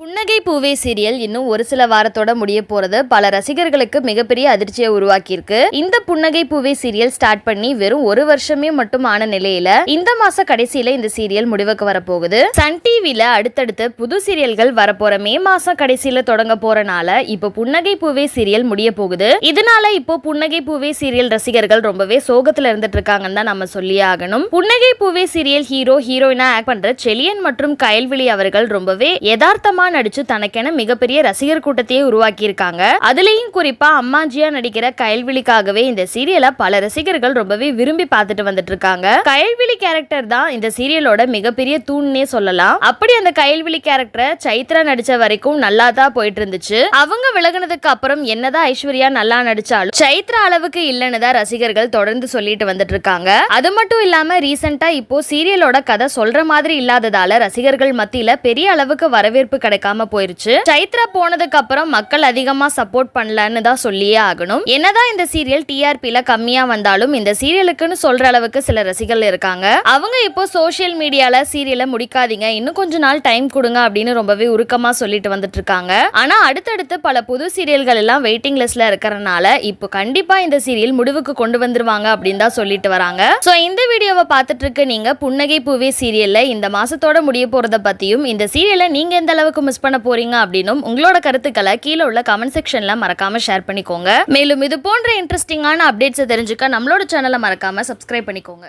புன்னகை பூவே சீரியல் இன்னும் ஒரு சில வாரத்தோட முடிய போறது பல ரசிகர்களுக்கு மிகப்பெரிய அதிர்ச்சியை உருவாக்கியிருக்கு. இந்த புன்னகை பூவே சீரியல் ஸ்டார்ட் பண்ணி வெறும் ஒரு வருஷமே மட்டும் ஆன நிலையில இந்த மாச கடைசியில இந்த சீரியல் முடிவுக்கு வரப்போகுது. சன் டிவில அடுத்தடுத்து புது சீரியல்கள் வரப்போற மே மாசம் கடைசியில தொடங்க போறனால இப்போ புன்னகை பூவே சீரியல் முடிய போகுது. இதனால இப்போ புன்னகை பூவே சீரியல் ரசிகர்கள் ரொம்பவே சோகத்துல இருந்துட்டு இருக்காங்கன்னு தான் நம்ம சொல்லியே ஆகணும். புன்னகை பூவே சீரியல் ஹீரோயினா ஆக்ட் பண்ற செலியன் மற்றும் கயல்விழி அவர்கள் ரொம்பவே யதார்த்தமா நடிச்சு தனக்கென மிகப்பெரிய ரசிகர் கூட்டத்தையே உருவாக்கி இருக்காங்க. அதுலயும் குறிப்பா அம்மாஜியா நடிக்கிற கயல்விழிக்காகவே இந்த சீரியலை பல ரசிகர்கள் ரொம்பவே விரும்பி பார்த்துட்டு வந்துட்டு இருக்காங்க. கயல்விழி கேரக்டர் தான் இந்த சீரியலோட மிகப்பெரிய தூண்னே சொல்லலாம். அப்படி அந்த கயல்விழி கேரக்டரை சைத்ரா நடிச்ச வரைக்கும் நல்லா தான் போயிட்டு இருந்துச்சு. அவங்க விலகினதுக்கு அப்புறம் என்னதான் ஐஸ்வர்யா நல்லா நடிச்சாலும் சைத்ரா அளவுக்கு இல்லைன்னு தான் ரசிகர்கள் தொடர்ந்து சொல்லிட்டு வந்துட்டு இருக்காங்க. அது மட்டும் இல்லாம ரீசெண்டா இப்போ சீரியலோட கதை சொல்ற மாதிரி இல்லாததால ரசிகர்கள் மத்தியில பெரிய அளவுக்கு வரவேற்பு கிடைக்காம போயிருச்சு. சைத்ரா போனதுக்கு அப்புறம் மக்கள் அதிகமா சப்போர்ட் பண்ணலன்னு தான் சொல்லியே ஆகணும். என்னதான் இந்த சீரியல் டிஆர்பில கம்மியா வந்தாலும் இந்த சீரியலுக்குன்னு சொல்ற அளவுக்கு சில ரசிகர்கள் இருக்காங்க. அவங்க இப்போ சோசியல் மீடியால சீரியலை முடிக்காதீங்க, இன்னும் கொஞ்ச நாள் டைம் கொடுங்க அப்படின்னு ரொம்பவே உருக்கமா சொல்லிட்டு வந்துட்டு இருக்காங்க. ஆனா அடுத்தடுத்து பல புது சீரியல்கள் எல்லாம் வெயிட்டிங் லிஸ்ட்ல இருக்கறனால இப்போ கண்டிப்பா இந்த சீரியல் முடிவுக்கு கொண்டு வந்துருவாங்க அப்படின்னு தான் சொல்லிட்டு வராங்க. சோ இந்த வீடியோவை பார்த்துட்டு இருக்க நீங்க புன்னகை பூவே சீரியல்ல இந்த மாசத்தோட முடிய போறத பத்தியும் இந்த சீரியலை நீங்க எந்த அளவுக்கு மிஸ் பண்ண போறீங்க அப்படின்னும் உங்களோட கருத்துக்களை கீழே உள்ள கமெண்ட் செக்ஷன்ல மறக்காம ஷேர் பண்ணிக்கோங்க. மேலும் இது போன்ற இன்ட்ரெஸ்டிங்கான அப்டேட்ஸ் தெரிஞ்சுக்க நம்மளோட சேனலை மறக்காம சப்ஸ்கிரைப் பண்ணிக்கோங்க.